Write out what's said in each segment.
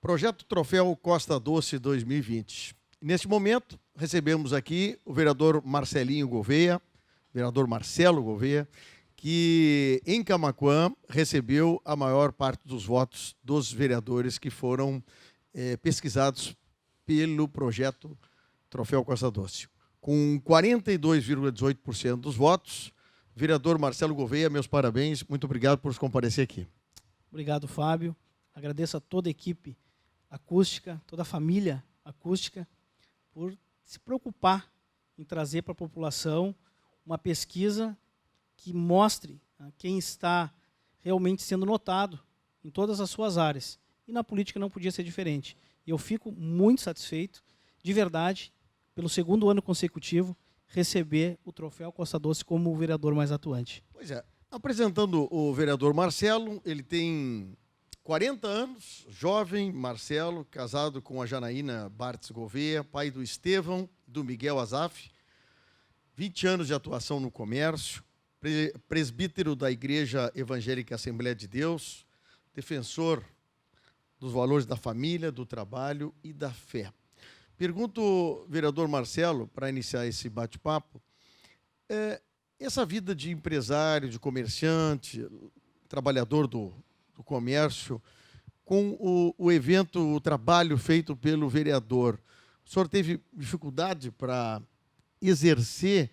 Projeto Troféu Costa Doce 2020. Neste momento, recebemos aqui o vereador Marcelinho Gouveia, vereador Marcelo Gouveia, que em Camaquã recebeu a maior parte dos votos dos vereadores que foram pesquisados pelo projeto Troféu Costa Doce. Com 42,18% dos votos, vereador Marcelo Gouveia, meus parabéns, muito obrigado por comparecer aqui. Obrigado, Fábio. Agradeço a toda a equipe acústica, toda a família acústica, por se preocupar em trazer para a população uma pesquisa que mostre quem está realmente sendo notado em todas as suas áreas. E na política não podia ser diferente. E eu fico muito satisfeito, de verdade, pelo segundo ano consecutivo, receber o Troféu Costa Doce como o vereador mais atuante. Pois é, apresentando o vereador Marcelo, ele tem 40 anos, jovem, Marcelo, casado com a Janaína Bartz Gouveia, pai do Estevão, do Miguel Azaf, 20 anos de atuação no comércio, presbítero da Igreja Evangélica Assembleia de Deus, defensor dos valores da família, do trabalho e da fé. Pergunto, vereador Marcelo, para iniciar esse bate-papo, essa vida de empresário, de comerciante, trabalhador do comércio, com o evento, o trabalho feito pelo vereador, o senhor teve dificuldade para exercer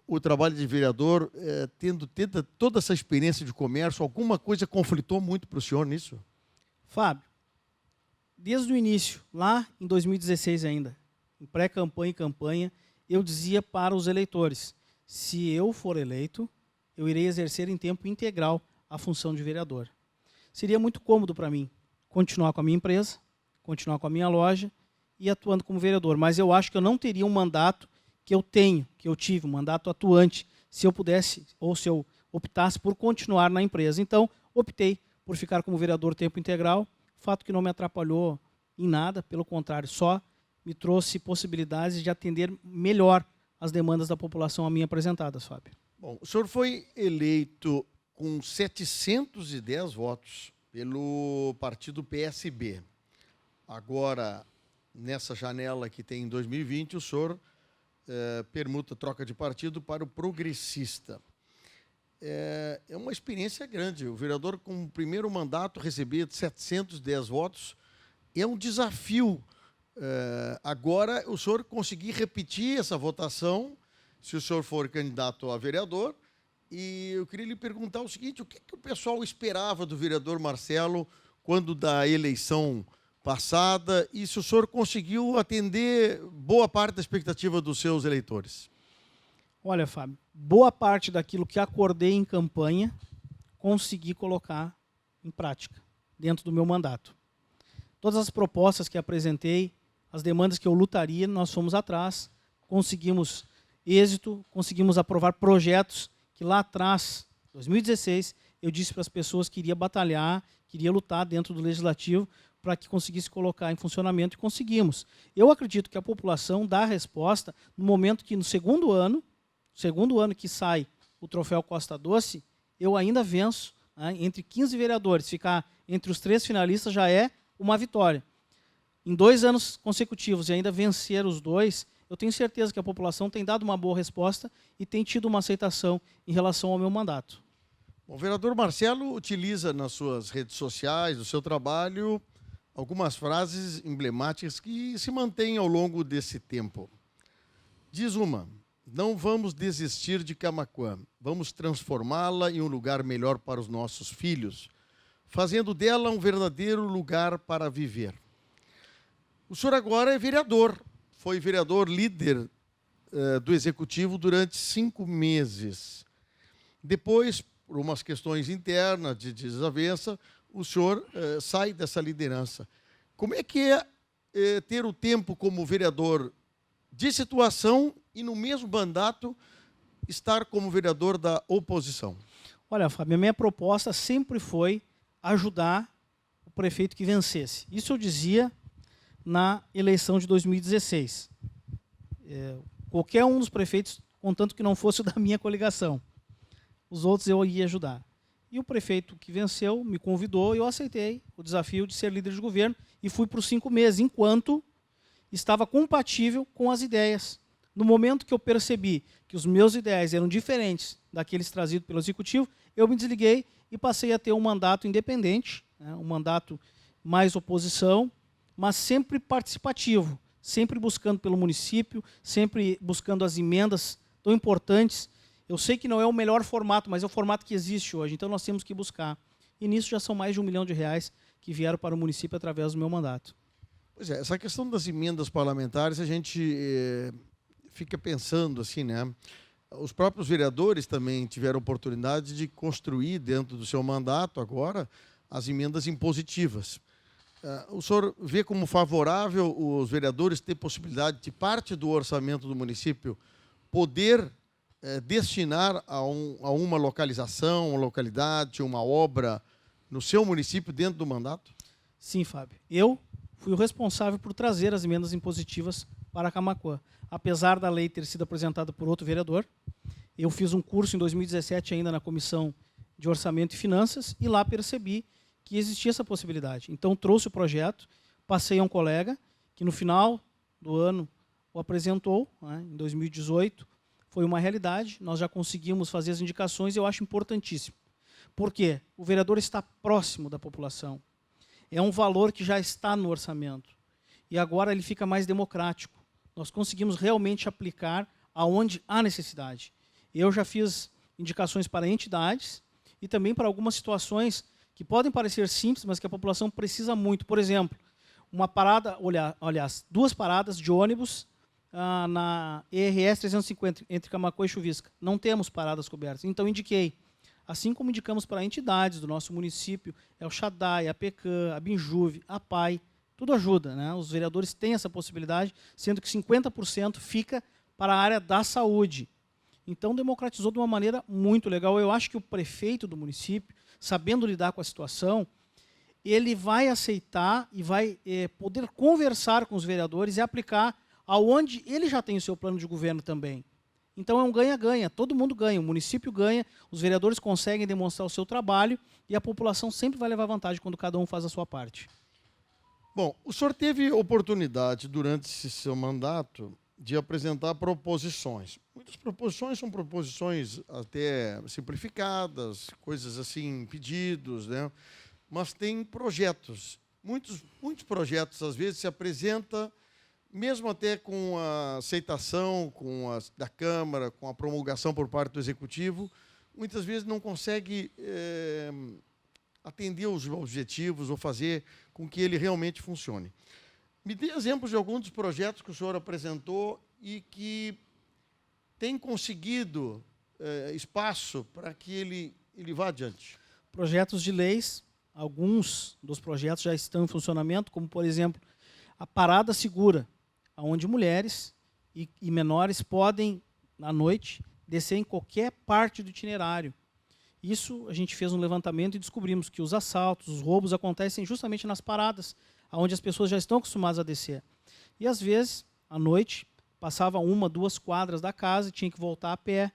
o trabalho de vereador, tendo toda essa experiência de comércio? Alguma coisa conflitou muito para o senhor nisso? Fábio, desde o início, lá em 2016 ainda, em pré-campanha e campanha, eu dizia para os eleitores, se eu for eleito, eu irei exercer em tempo integral a função de vereador. Seria muito cômodo para mim continuar com a minha empresa, continuar com a minha loja e atuando como vereador, mas eu acho que eu não teria um mandato que eu tive, um mandato atuante, se eu pudesse ou se eu optasse por continuar na empresa. Então, optei por ficar como vereador tempo integral, fato que não me atrapalhou em nada, pelo contrário, só me trouxe possibilidades de atender melhor as demandas da população a mim apresentadas, Fábio. Bom, o senhor foi eleito com 710 votos pelo partido PSB. Agora, nessa janela que tem em 2020, o senhor permuta troca de partido para o Progressista. É uma experiência grande. O vereador, com o primeiro mandato, receber 710 votos é um desafio. Agora, o senhor conseguir repetir essa votação, se o senhor for candidato a vereador. E eu queria lhe perguntar o seguinte, o que o pessoal esperava do vereador Marcelo quando da eleição passada e se o senhor conseguiu atender boa parte da expectativa dos seus eleitores? Olha, Fábio, boa parte daquilo que acordei em campanha, consegui colocar em prática, dentro do meu mandato. Todas as propostas que apresentei, as demandas que eu lutaria, nós fomos atrás, conseguimos êxito, conseguimos aprovar projetos que lá atrás, 2016, eu disse para as pessoas que iria batalhar, queria lutar dentro do Legislativo para que conseguisse colocar em funcionamento e conseguimos. Eu acredito que a população dá a resposta no momento que no segundo ano que sai o Troféu Costa Doce, eu ainda venço, né, entre 15 vereadores, ficar entre os 3 finalistas já é uma vitória. Em 2 anos consecutivos e ainda vencer os 2, eu tenho certeza que a população tem dado uma boa resposta e tem tido uma aceitação em relação ao meu mandato. O vereador Marcelo utiliza nas suas redes sociais, no seu trabalho, algumas frases emblemáticas que se mantêm ao longo desse tempo. Diz uma: não vamos desistir de Camaquã, vamos transformá-la em um lugar melhor para os nossos filhos, fazendo dela um verdadeiro lugar para viver. O senhor agora é vereador, foi vereador líder do Executivo durante 5 meses. Depois, por umas questões internas de desavença, o senhor sai dessa liderança. Como é que é ter o tempo como vereador de situação e, no mesmo mandato, estar como vereador da oposição? Olha, Fábio, a minha proposta sempre foi ajudar o prefeito que vencesse. Isso eu dizia na eleição de 2016. Qualquer um dos prefeitos, contanto que não fosse o da minha coligação. Os outros eu ia ajudar. E o prefeito que venceu me convidou e eu aceitei o desafio de ser líder de governo e fui por 5 meses, enquanto estava compatível com as ideias. No momento que eu percebi que os meus ideais eram diferentes daqueles trazidos pelo Executivo, eu me desliguei e passei a ter um mandato independente, né, um mandato mais oposição, mas sempre participativo, sempre buscando pelo município, sempre buscando as emendas tão importantes. Eu sei que não é o melhor formato, mas é o formato que existe hoje, então nós temos que buscar. E nisso já são mais de R$1 milhão que vieram para o município através do meu mandato. Pois é, essa questão das emendas parlamentares, a gente fica pensando assim, né? Os próprios vereadores também tiveram oportunidade de construir dentro do seu mandato agora as emendas impositivas. O senhor vê como favorável os vereadores ter possibilidade de parte do orçamento do município poder destinar a uma localização, uma localidade, uma obra no seu município dentro do mandato? Sim, Fábio. Eu fui o responsável por trazer as emendas impositivas para Camaquã. Apesar da lei ter sido apresentada por outro vereador, eu fiz um curso em 2017 ainda na Comissão de Orçamento e Finanças e lá percebi que existia essa possibilidade. Então trouxe o projeto, passei a um colega que no final do ano o apresentou, né, em 2018, foi uma realidade, nós já conseguimos fazer as indicações e eu acho importantíssimo. Por quê? O vereador está próximo da população. É um valor que já está no orçamento. E agora ele fica mais democrático. Nós conseguimos realmente aplicar aonde há necessidade. Eu já fiz indicações para entidades e também para algumas situações que podem parecer simples, mas que a população precisa muito. Por exemplo, uma parada, aliás, 2 paradas de ônibus na ERS 350, entre Camaquã e Chuvisca. Não temos paradas cobertas. Então, indiquei. Assim como indicamos para entidades do nosso município, El Shaddai, a PECAM, a Binjuve, a PAI, tudo ajuda, né? Os vereadores têm essa possibilidade, sendo que 50% fica para a área da saúde. Então, democratizou de uma maneira muito legal. Eu acho que o prefeito do município, sabendo lidar com a situação, ele vai aceitar e vai poder conversar com os vereadores e aplicar aonde ele já tem o seu plano de governo também. Então é um ganha-ganha, todo mundo ganha, o município ganha, os vereadores conseguem demonstrar o seu trabalho e a população sempre vai levar vantagem quando cada um faz a sua parte. Bom, o senhor teve oportunidade durante esse seu mandato de apresentar proposições. Muitas proposições são proposições até simplificadas, coisas assim, pedidos, né? Mas tem projetos. Muitos projetos, às vezes, se apresentam, mesmo até com a aceitação da Câmara, com a promulgação por parte do Executivo, muitas vezes não consegue atender os objetivos ou fazer com que ele realmente funcione. Me dê exemplos de alguns dos projetos que o senhor apresentou e que tem conseguido espaço para que ele vá adiante. Projetos de leis, alguns dos projetos já estão em funcionamento, como, por exemplo, a parada segura, onde mulheres e menores podem, à noite, descer em qualquer parte do itinerário. Isso, a gente fez um levantamento e descobrimos que os assaltos, os roubos acontecem justamente nas paradas, onde as pessoas já estão acostumadas a descer. E, às vezes, à noite, passava 1, 2 quadras da casa e tinha que voltar a pé,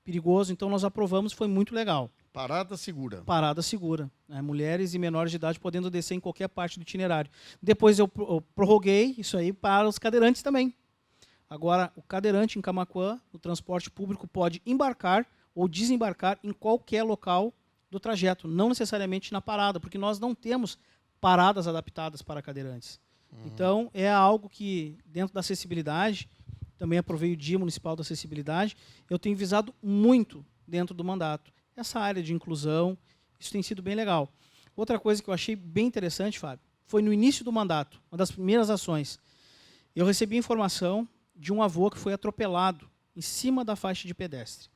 perigoso. Então, nós aprovamos, foi muito legal. Parada segura. Parada segura. Né? Mulheres e menores de idade podendo descer em qualquer parte do itinerário. Depois eu prorroguei isso aí para os cadeirantes também. Agora, o cadeirante em Camaquã, no transporte público, pode embarcar ou desembarcar em qualquer local do trajeto, não necessariamente na parada, porque nós não temos paradas adaptadas para cadeirantes. Então, é algo que, dentro da acessibilidade, também aprovei o Dia Municipal da Acessibilidade, eu tenho visado muito dentro do mandato. Essa área de inclusão, isso tem sido bem legal. Outra coisa que eu achei bem interessante, Fábio, foi no início do mandato, uma das primeiras ações. Eu recebi informação de um avô que foi atropelado em cima da faixa de pedestre.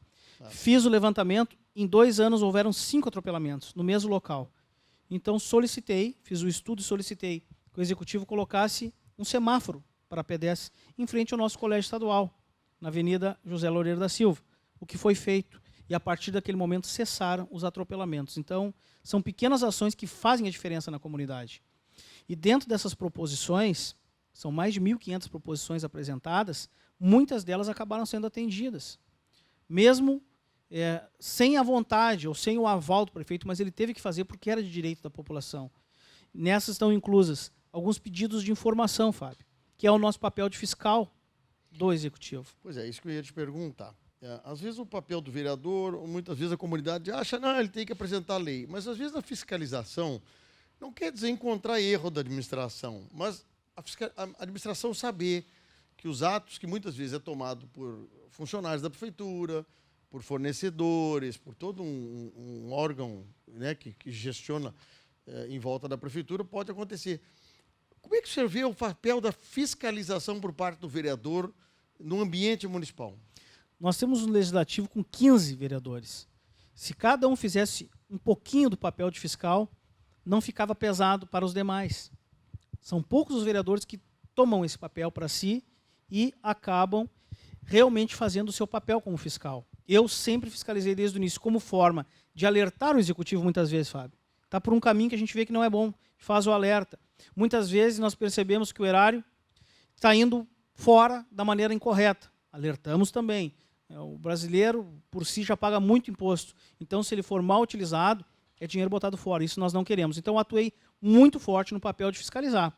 Fiz o levantamento, em 2 anos houveram 5 atropelamentos no mesmo local. Então solicitei, fiz o estudo e solicitei que o Executivo colocasse um semáforo para pedestres em frente ao nosso colégio estadual, na Avenida José Loureiro da Silva, o que foi feito. E, a partir daquele momento, cessaram os atropelamentos. Então, são pequenas ações que fazem a diferença na comunidade. E, dentro dessas proposições, são mais de 1.500 proposições apresentadas, muitas delas acabaram sendo atendidas. Mesmo sem a vontade ou sem o aval do prefeito, mas ele teve que fazer porque era de direito da população. Nessas estão inclusas alguns pedidos de informação, Fábio, que é o nosso papel de fiscal do Executivo. Pois é, isso que eu ia te perguntar. Às vezes o papel do vereador, muitas vezes a comunidade acha, não, ele tem que apresentar a lei. Mas às vezes a fiscalização não quer dizer encontrar erro da administração, mas a administração saber que os atos que muitas vezes é tomado por funcionários da prefeitura, por fornecedores, por todo um órgão, né, que gestiona em volta da prefeitura, pode acontecer. Como é que você vê o papel da fiscalização por parte do vereador no ambiente municipal? Nós temos um legislativo com 15 vereadores. Se cada um fizesse um pouquinho do papel de fiscal, não ficava pesado para os demais. São poucos os vereadores que tomam esse papel para si e acabam realmente fazendo o seu papel como fiscal. Eu sempre fiscalizei desde o início como forma de alertar o Executivo muitas vezes, Fábio. Está por um caminho que a gente vê que não é bom, faz o alerta. Muitas vezes nós percebemos que o erário está indo fora da maneira incorreta. Alertamos também. O brasileiro, por si, já paga muito imposto. Então, se ele for mal utilizado, é dinheiro botado fora. Isso nós não queremos. Então, eu atuei muito forte no papel de fiscalizar,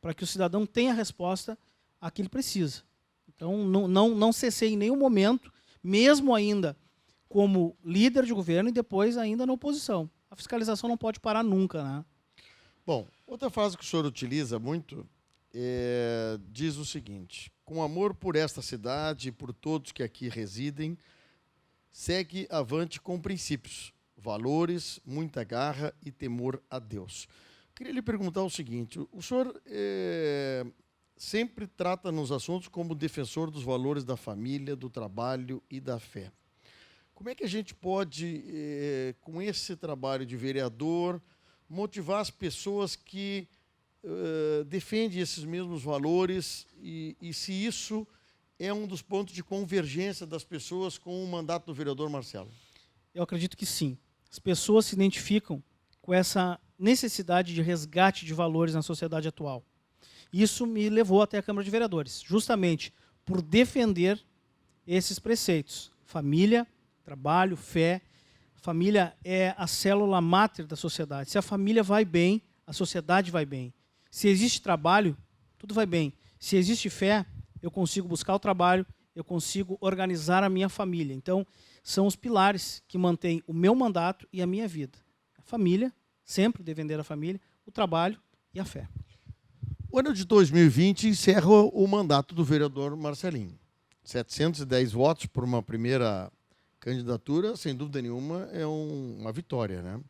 para que o cidadão tenha a resposta a que ele precisa. Então, não cessei em nenhum momento, mesmo ainda como líder de governo e depois ainda na oposição. A fiscalização não pode parar nunca, né? Bom, outra frase que o senhor utiliza muito diz o seguinte: com amor por esta cidade e por todos que aqui residem, segue avante com princípios, valores, muita garra e temor a Deus. Queria lhe perguntar o seguinte: o senhor sempre trata nos assuntos como defensor dos valores da família, do trabalho e da fé. Como é que a gente pode, com esse trabalho de vereador, motivar as pessoas que defendem esses mesmos valores e se isso é um dos pontos de convergência das pessoas com o mandato do vereador Marcelo? Eu acredito que sim. As pessoas se identificam com essa necessidade de resgate de valores na sociedade atual. Isso me levou até a Câmara de Vereadores, justamente por defender esses preceitos. Família, trabalho, fé. Família é a célula máter da sociedade. Se a família vai bem, a sociedade vai bem. Se existe trabalho, tudo vai bem. Se existe fé, eu consigo buscar o trabalho, eu consigo organizar a minha família. Então, são os pilares que mantêm o meu mandato e a minha vida. A família, sempre defender a família, o trabalho e a fé. O ano de 2020 encerra o mandato do vereador Marcelinho. 710 votos por uma primeira candidatura, sem dúvida nenhuma, é uma vitória, né?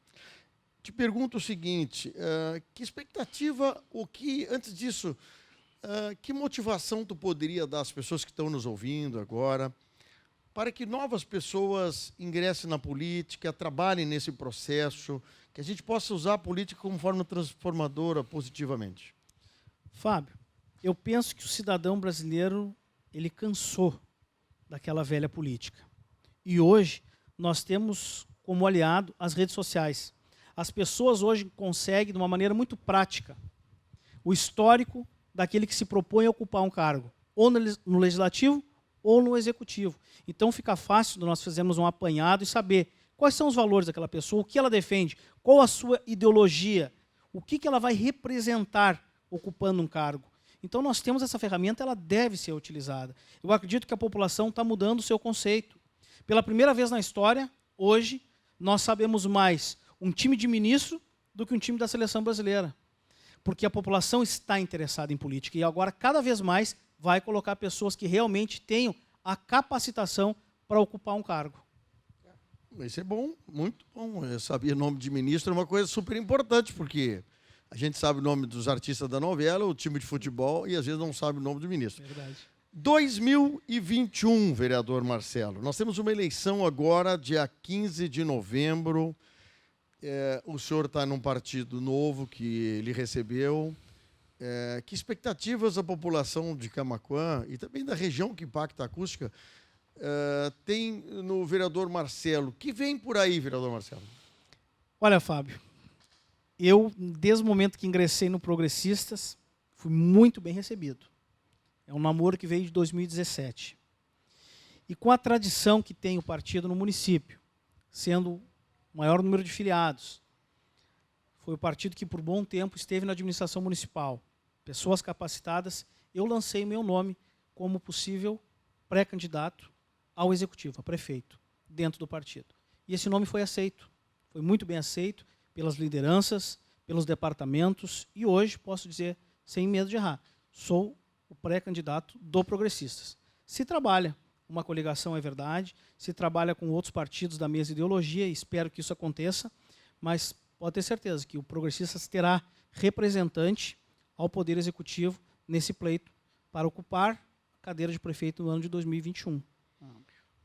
Te pergunto o seguinte: que expectativa, antes disso, que motivação tu poderia dar às pessoas que estão nos ouvindo agora para que novas pessoas ingressem na política, trabalhem nesse processo, que a gente possa usar a política como forma transformadora positivamente? Fábio, eu penso que o cidadão brasileiro ele cansou daquela velha política. E hoje nós temos como aliado as redes sociais. As pessoas hoje conseguem, de uma maneira muito prática, o histórico daquele que se propõe a ocupar um cargo, ou no legislativo ou no executivo. Então fica fácil de nós fazermos um apanhado e saber quais são os valores daquela pessoa, o que ela defende, qual a sua ideologia, o que ela vai representar ocupando um cargo. Então nós temos essa ferramenta, ela deve ser utilizada. Eu acredito que a população está mudando o seu conceito. Pela primeira vez na história, hoje, nós sabemos mais um time de ministro do que um time da seleção brasileira. Porque a população está interessada em política e agora, cada vez mais, vai colocar pessoas que realmente tenham a capacitação para ocupar um cargo. Isso é bom, muito bom. Eu sabia o nome de ministro, é uma coisa super importante, porque a gente sabe o nome dos artistas da novela, o time de futebol, e às vezes não sabe o nome do ministro. Verdade. 2021, vereador Marcelo. Nós temos uma eleição agora, dia 15 de novembro. O senhor está num partido novo que ele recebeu. Que expectativas a população de Camaquã e também da região que impacta a acústica tem no vereador Marcelo? Que vem por aí, vereador Marcelo? Olha, Fábio, eu, desde o momento que ingressei no Progressistas, fui muito bem recebido. É um namoro que veio de 2017. E com a tradição que tem o partido no município, sendo o maior número de filiados, foi o partido que por bom tempo esteve na administração municipal, pessoas capacitadas, eu lancei meu nome como possível pré-candidato ao executivo, a prefeito, dentro do partido. E esse nome foi aceito, foi muito bem aceito pelas lideranças, pelos departamentos, e hoje, posso dizer, sem medo de errar, sou o pré-candidato do Progressistas. Se trabalha uma coligação, é verdade, se trabalha com outros partidos da mesma ideologia, e espero que isso aconteça, mas pode ter certeza que o Progressistas terá representante ao Poder Executivo nesse pleito para ocupar a cadeira de prefeito no ano de 2021.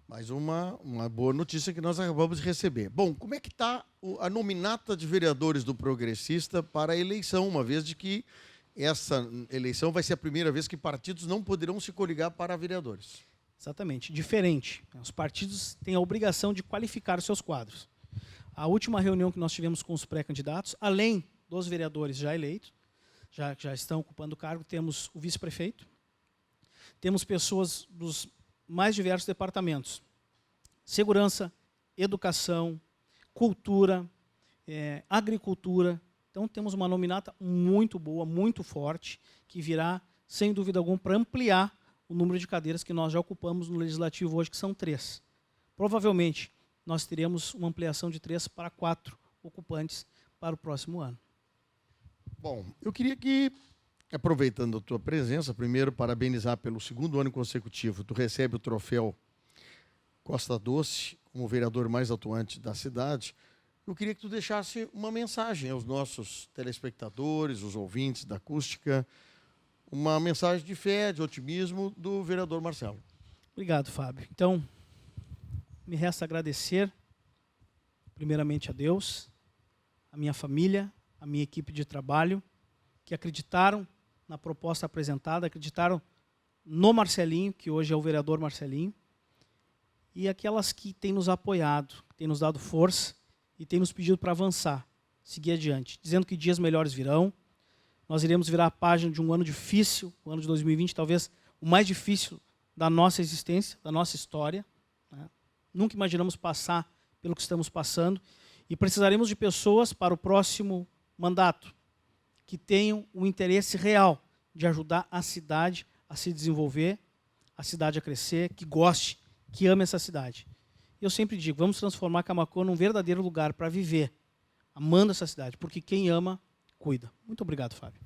Mais uma boa notícia que nós acabamos de receber. Bom, como é que está a nominata de vereadores do Progressista para a eleição, uma vez de que essa eleição vai ser a primeira vez que partidos não poderão se coligar para vereadores? Exatamente, diferente. Os partidos têm a obrigação de qualificar os seus quadros. A última reunião que nós tivemos com os pré-candidatos, além dos vereadores já eleitos, já estão ocupando o cargo, temos o vice-prefeito, temos pessoas dos mais diversos departamentos: segurança, educação, cultura, agricultura. Então, temos uma nominata muito boa, muito forte, que virá, sem dúvida alguma, para ampliar o número de cadeiras que nós já ocupamos no Legislativo hoje, que são 3. Provavelmente, nós teremos uma ampliação de 3 para 4 ocupantes para o próximo ano. Bom, eu queria que, aproveitando a tua presença, primeiro parabenizar pelo 2º ano consecutivo. Tu recebe o troféu Costa Doce como vereador mais atuante da cidade. Eu queria que tu deixasse uma mensagem aos nossos telespectadores, os ouvintes da Acústica, uma mensagem de fé, de otimismo do vereador Marcelo. Obrigado, Fábio. Então, me resta agradecer, primeiramente, a Deus, a minha família, a minha equipe de trabalho, que acreditaram na proposta apresentada, acreditaram no Marcelinho, que hoje é o vereador Marcelinho, e aquelas que têm nos apoiado, que têm nos dado força e têm nos pedido para avançar, seguir adiante, dizendo que dias melhores virão. Nós iremos virar a página de um ano difícil, o ano de 2020, talvez o mais difícil da nossa existência, da nossa história, né? Nunca imaginamos passar pelo que estamos passando, e precisaremos de pessoas para o próximo mandato que tenham o interesse real de ajudar a cidade a se desenvolver, a cidade a crescer, que goste, que ame essa cidade. Eu sempre digo, vamos transformar Camaquã num verdadeiro lugar para viver, amando essa cidade, porque quem ama, cuida. Muito obrigado, Fábio.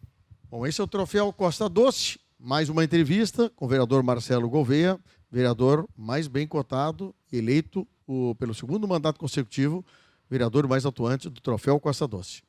Bom, esse é o troféu Costa Doce, mais uma entrevista com o vereador Marcelo Gouveia, vereador mais bem cotado, eleito pelo 2º mandato consecutivo, vereador mais atuante do troféu Costa Doce.